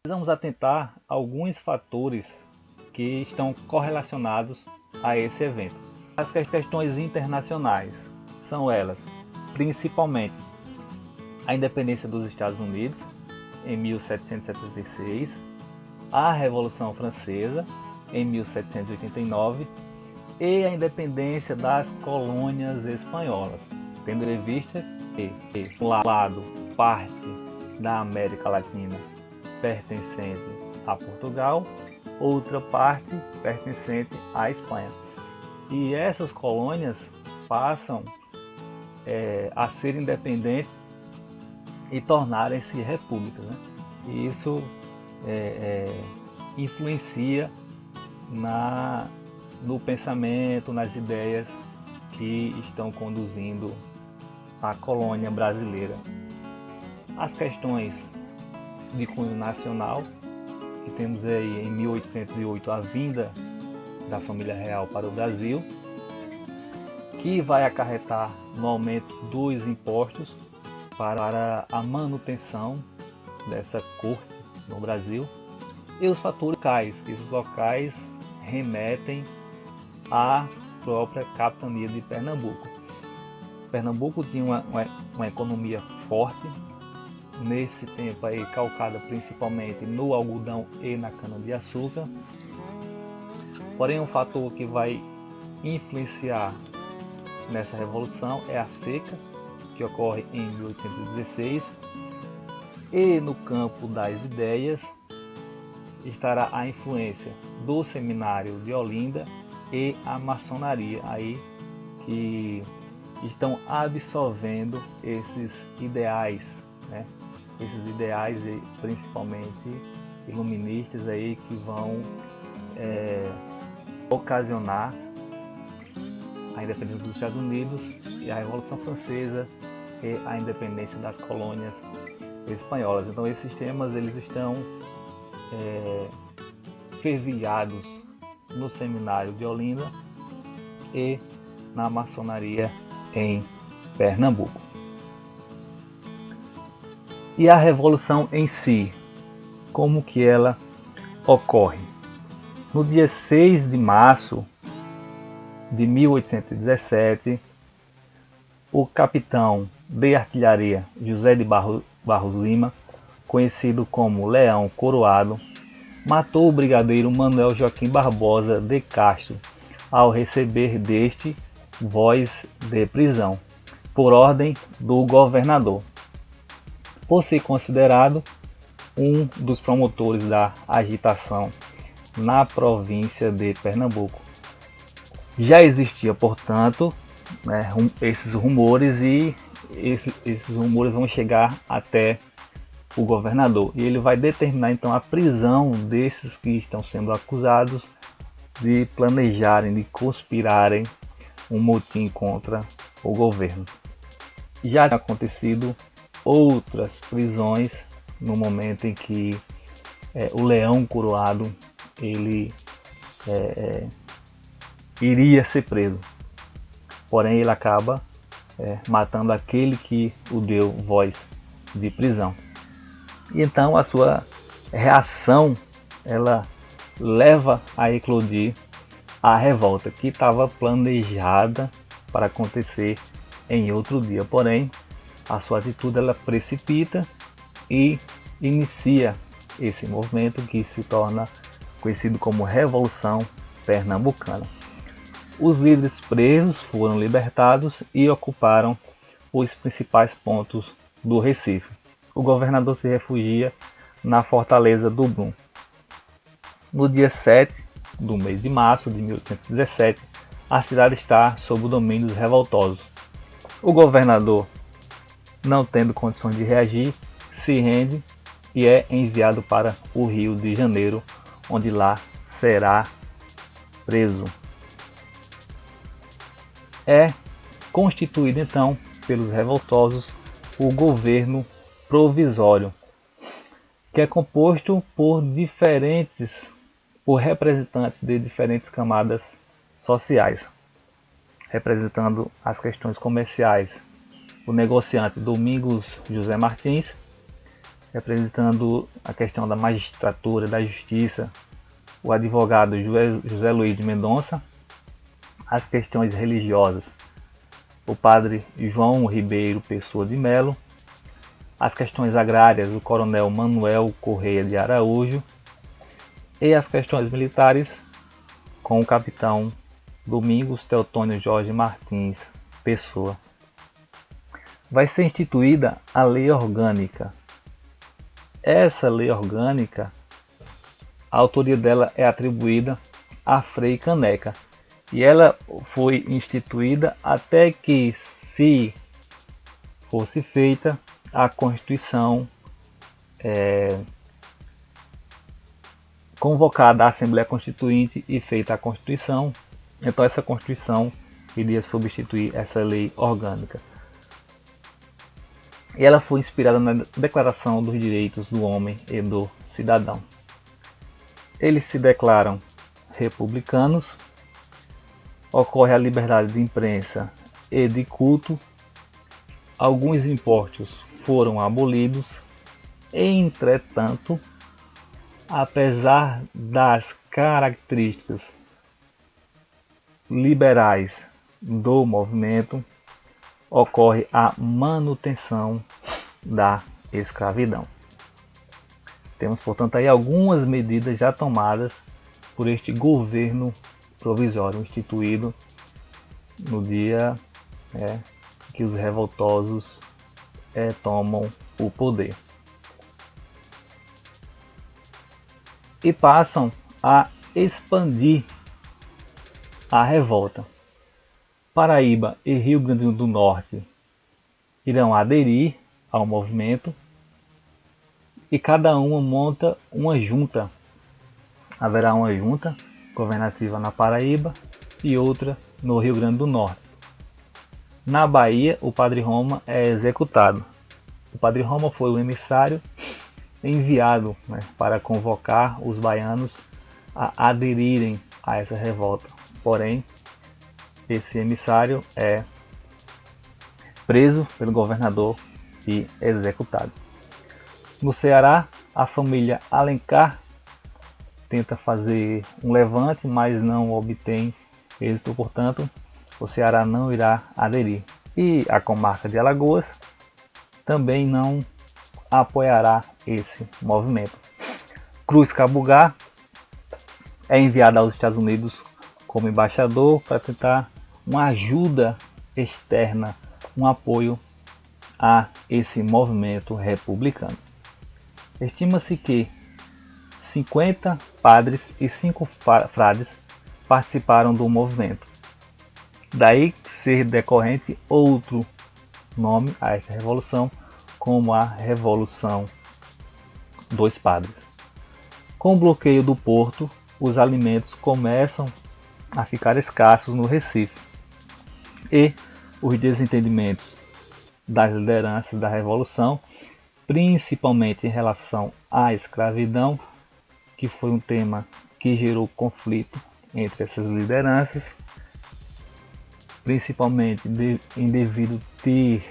Precisamos atentar a alguns fatores que estão correlacionados a esse evento. As questões internacionais são elas, principalmente, a independência dos Estados Unidos em 1776, a Revolução Francesa em 1789 e a independência das colônias espanholas, tendo em vista que, por um lado, parte da América Latina pertencente a Portugal, outra parte pertencente à Espanha. E essas colônias passam a ser independentes e tornarem-se repúblicas, né? E isso influencia no pensamento, nas ideias que estão conduzindo a colônia brasileira. As questões de cunho nacional, que temos aí em 1808 a vinda da família real para o Brasil, que vai acarretar no aumento dos impostos para a manutenção dessa corte no Brasil, e os fatores locais. Esses locais remetem à própria capitania de Pernambuco. Pernambuco tinha uma economia forte, nesse tempo aí calcada principalmente no algodão e na cana-de-açúcar. Porém, um fator que vai influenciar nessa revolução é a seca, que ocorre em 1816, e no campo das ideias estará a influência do seminário de Olinda e a maçonaria aí, que estão absorvendo esses ideais, né? Esses ideais principalmente iluministas aí, que vão ocasionar a independência dos Estados Unidos e a Revolução Francesa e a independência das colônias espanholas. Então esses temas eles estão fervilhados no seminário de Olinda e na maçonaria em Pernambuco. E a revolução em si, como que ela ocorre? No dia 6 de março de 1817, o capitão de artilharia José de Barros Lima, conhecido como Leão Coroado, matou o brigadeiro Manuel Joaquim Barbosa de Castro ao receber deste voz de prisão, por ordem do governador, por ser considerado um dos promotores da agitação na província de Pernambuco. Já existia, portanto, esses rumores, e esses rumores vão chegar até o governador, e ele vai determinar então a prisão desses que estão sendo acusados de planejarem, de conspirarem um motim contra o governo. Já tinha acontecido outras prisões no momento em que o Leão Coroado ele iria ser preso, porém ele acaba matando aquele que o deu voz de prisão. E então a sua reação ela leva a eclodir a revolta que estava planejada para acontecer em outro dia, porém a sua atitude ela precipita e inicia esse movimento que se torna conhecido como Revolução Pernambucana. Os líderes presos foram libertados e ocuparam os principais pontos do Recife. O governador se refugia na fortaleza do Brum. No dia 7 do mês de março de 1817, a cidade está sob o domínio dos revoltosos. O governador, não tendo condições de reagir, se rende e é enviado para o Rio de Janeiro, onde lá será preso. É constituído então pelos revoltosos o governo provisório, que é composto por representantes de diferentes camadas sociais, representando as questões comerciais, o negociante Domingos José Martins, representando a questão da magistratura, da justiça, o advogado José Luiz de Mendonça, as questões religiosas, o padre João Ribeiro Pessoa de Melo, as questões agrárias, o coronel Manuel Correia de Araújo, e as questões militares, com o capitão Domingos Teotônio Jorge Martins Pessoa. Vai ser instituída a Lei Orgânica. Essa Lei Orgânica, a autoria dela é atribuída a Frei Caneca, e ela foi instituída até que se fosse feita a Constituição, convocada a Assembleia Constituinte e feita a Constituição. Então essa Constituição iria substituir essa Lei Orgânica. E ela foi inspirada na Declaração dos Direitos do Homem e do Cidadão. Eles se declaram republicanos, ocorre a liberdade de imprensa e de culto, alguns impostos foram abolidos, entretanto, apesar das características liberais do movimento, ocorre a manutenção da escravidão. Temos, portanto, aí algumas medidas já tomadas por este governo provisório instituído no dia que os revoltosos tomam o poder. E passam a expandir a revolta. Paraíba e Rio Grande do Norte irão aderir ao movimento e cada uma monta uma junta. Haverá uma junta governativa na Paraíba e outra no Rio Grande do Norte. Na Bahia, o Padre Roma é executado. O Padre Roma foi o emissário enviado para convocar os baianos a aderirem a essa revolta. Porém, esse emissário é preso pelo governador e executado. No Ceará, a família Alencar tenta fazer um levante, mas não obtém êxito, portanto, o Ceará não irá aderir. E a comarca de Alagoas também não apoiará esse movimento. Cruz Cabugá é enviado aos Estados Unidos como embaixador para tentar uma ajuda externa, um apoio a esse movimento republicano. Estima-se que 50 padres e 5 frades participaram do movimento. Daí ser decorrente outro nome a esta revolução, como a Revolução dos Padres. Com o bloqueio do porto, os alimentos começam a ficar escassos no Recife e os desentendimentos das lideranças da revolução, principalmente em relação à escravidão, que foi um tema que gerou conflito entre essas lideranças, principalmente em devido ter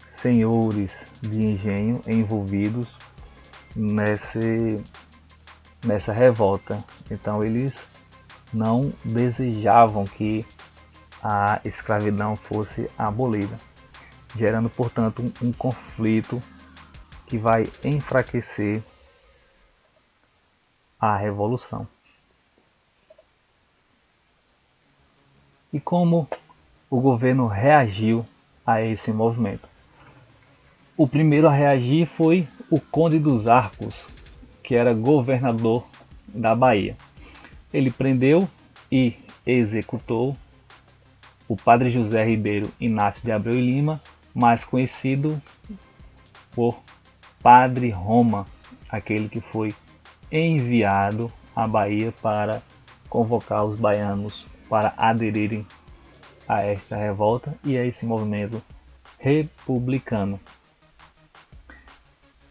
senhores de engenho envolvidos nessa revolta. Então eles não desejavam que a escravidão fosse abolida, gerando, portanto, um conflito que vai enfraquecer a revolução. E como o governo reagiu a esse movimento? O primeiro a reagir foi o Conde dos Arcos, que era governador da Bahia. Ele prendeu e executou o Padre José Ribeiro Inácio de Abreu e Lima, mais conhecido por Padre Roma, aquele que foi enviado à Bahia para convocar os baianos para aderirem a esta revolta e a esse movimento republicano.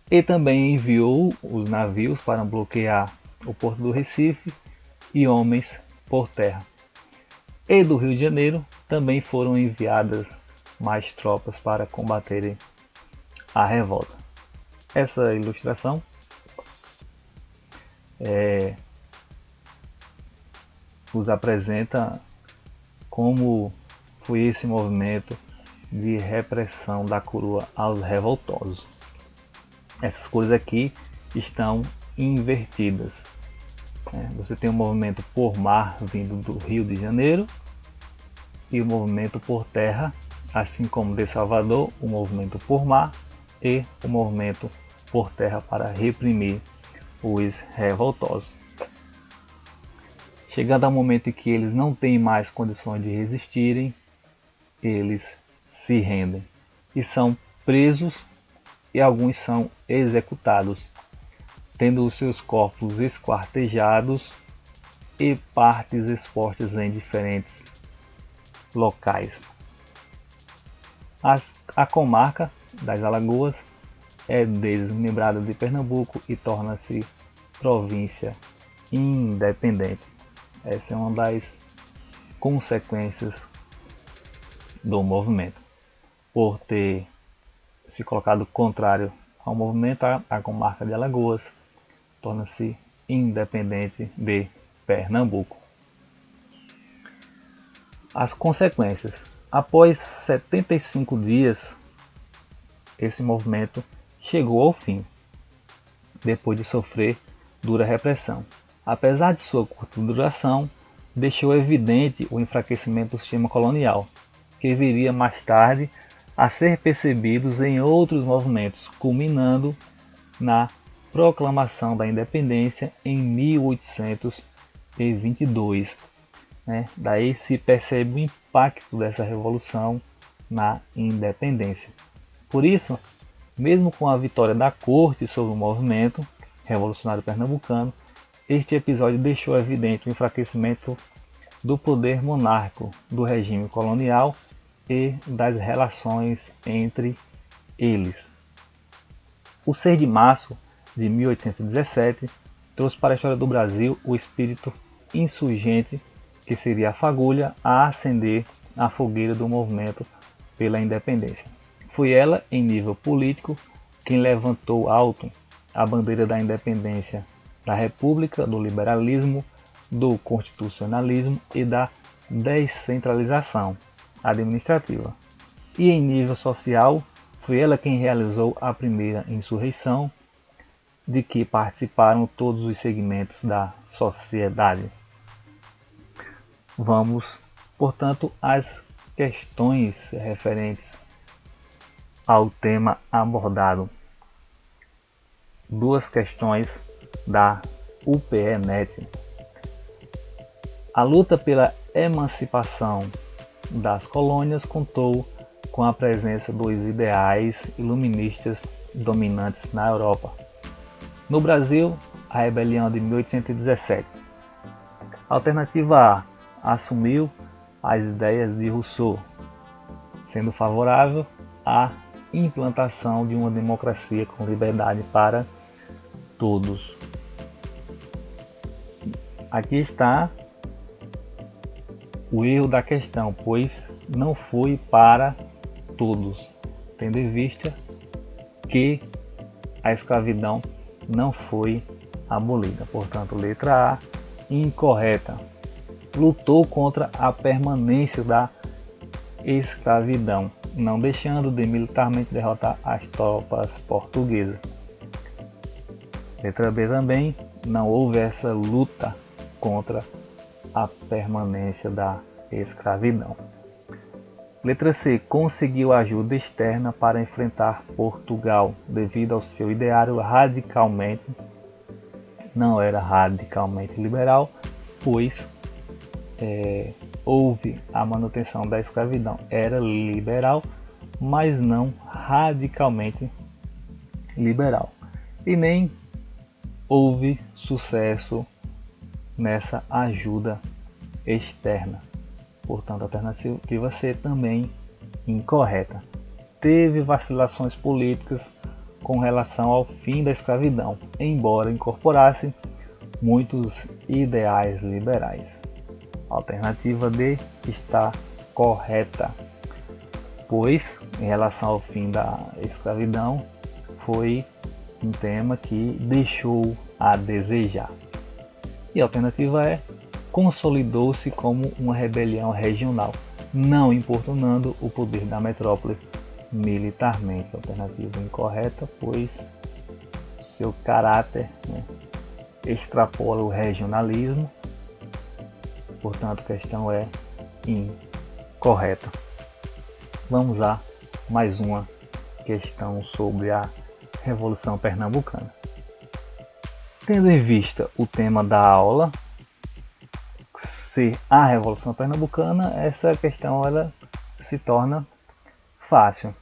E também enviou os navios para bloquear o porto do Recife e homens por terra. E do Rio de Janeiro também foram enviadas mais tropas para combaterem a revolta. Essa ilustração nos apresenta como foi esse movimento de repressão da coroa aos revoltosos. Essas cores aqui estão invertidas. Você tem o movimento por mar vindo do Rio de Janeiro e o movimento por terra, assim como de Salvador, o movimento por mar e o movimento por terra para reprimir os revoltosos. Chegando ao momento em que eles não têm mais condições de resistirem, eles se rendem e são presos e alguns são executados, tendo os seus corpos esquartejados e partes expostas em diferentes locais. A comarca das Alagoas é desmembrada de Pernambuco e torna-se província independente. Essa é uma das consequências do movimento. Por ter se colocado contrário ao movimento, a comarca de Alagoas torna-se independente de Pernambuco. As consequências. Após 75 dias, esse movimento chegou ao fim, depois de sofrer dura repressão. Apesar de sua curta duração, deixou evidente o enfraquecimento do sistema colonial, que viria mais tarde a ser percebidos em outros movimentos, culminando na proclamação da independência em 1822. Daí se percebe o impacto dessa revolução na independência. Por isso, mesmo com a vitória da corte sobre o movimento revolucionário pernambucano, este episódio deixou evidente o enfraquecimento do poder monárquico do regime colonial e das relações entre eles. O 6 de março de 1817 trouxe para a história do Brasil o espírito insurgente que seria a fagulha a acender a fogueira do movimento pela independência. Foi ela, em nível político, quem levantou alto a bandeira da independência da República, do liberalismo, do constitucionalismo e da descentralização administrativa. E em nível social, foi ela quem realizou a primeira insurreição, de que participaram todos os segmentos da sociedade. Vamos, portanto, às questões referentes ao tema abordado. Duas questões da UPE-NET. A luta pela emancipação das colônias contou com a presença dos ideais iluministas dominantes na Europa. No Brasil, a rebelião de 1817. A alternativa A assumiu as ideias de Rousseau, sendo favorável à implantação de uma democracia com liberdade para todos. Aqui está o erro da questão, pois não foi para todos, tendo em vista que a escravidão não foi abolida. Portanto, letra A, incorreta. Lutou contra a permanência da escravidão, não deixando de militarmente derrotar as tropas portuguesas. Letra B também, não houve essa luta contra a permanência da escravidão. Letra C, conseguiu ajuda externa para enfrentar Portugal, devido ao seu ideário não era radicalmente liberal, pois houve a manutenção da escravidão. Era liberal, mas não radicalmente liberal. E nem houve sucesso nessa ajuda externa. Portanto, a alternativa C também incorreta. Teve vacilações políticas com relação ao fim da escravidão, embora incorporasse muitos ideais liberais. A alternativa D está correta, pois em relação ao fim da escravidão foi um tema que deixou a desejar. E a alternativa é: consolidou-se como uma rebelião regional, não importunando o poder da metrópole militarmente. Alternativa incorreta, pois seu caráter, extrapola o regionalismo, portanto a questão é incorreta. Vamos a mais uma questão sobre a Revolução Pernambucana. Tendo em vista o tema da aula ser a Revolução Pernambucana, essa questão ela se torna fácil.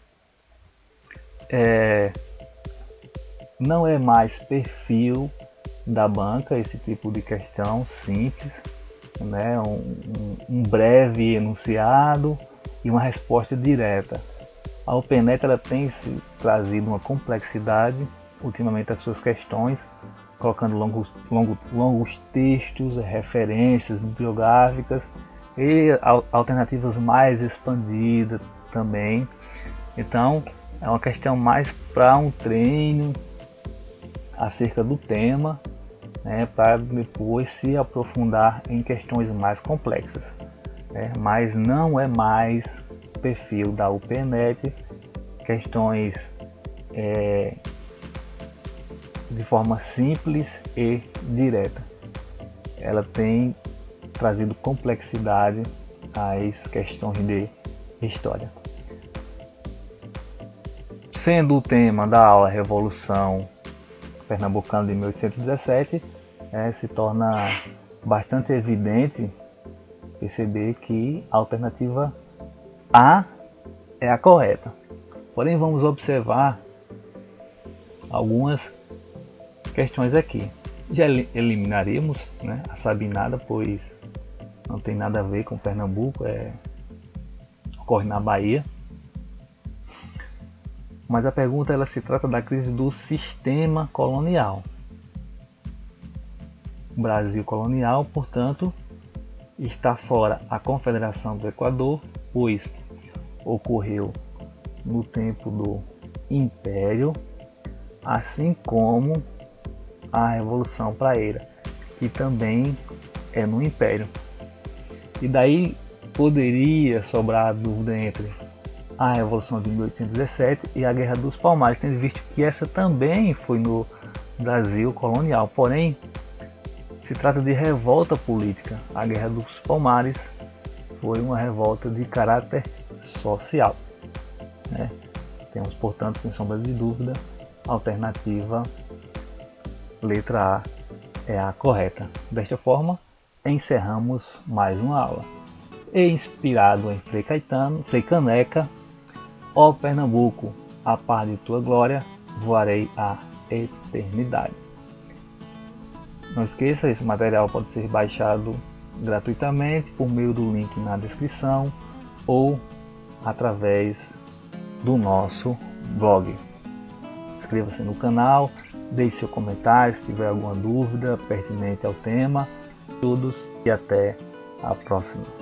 Não é mais perfil da banca esse tipo de questão simples, né? Um breve enunciado e uma resposta direta. A OpenNet ela tem se trazido uma complexidade ultimamente às suas questões, colocando longos textos, referências bibliográficas e alternativas mais expandidas também. Então é uma questão mais para um treino acerca do tema, né, para depois se aprofundar em questões mais complexas, né, mas não é mais perfil da UPNet questões de forma simples e direta. Ela tem trazido complexidade às questões de história. Sendo o tema da aula Revolução Pernambucana de 1817, se torna bastante evidente perceber que a alternativa A é a correta. Porém, vamos observar algumas questões aqui. Já eliminaríamos, né, a Sabinada, pois não tem nada a ver com Pernambuco, ocorre na Bahia. Mas a pergunta ela se trata da crise do sistema colonial. O Brasil colonial, portanto, está fora a Confederação do Equador, pois ocorreu no tempo do Império, assim como a Revolução Praeira, que também é no Império. E daí poderia sobrar a dúvida entre a Revolução de 1817 e a Guerra dos Palmares, tendo visto que essa também foi no Brasil colonial. Porém, se trata de revolta política. A Guerra dos Palmares foi uma revolta de caráter social, né? Temos, portanto, sem sombra de dúvida, a alternativa letra A é a correta. Desta forma, encerramos mais uma aula. E inspirado em Frei Caetano, Frei Caneca, ó Pernambuco, a par de tua glória, voarei à eternidade. Não esqueça, esse material pode ser baixado gratuitamente por meio do link na descrição ou através do nosso blog. Inscreva-se no canal, deixe seu comentário se tiver alguma dúvida pertinente ao tema. Todos e até a próxima.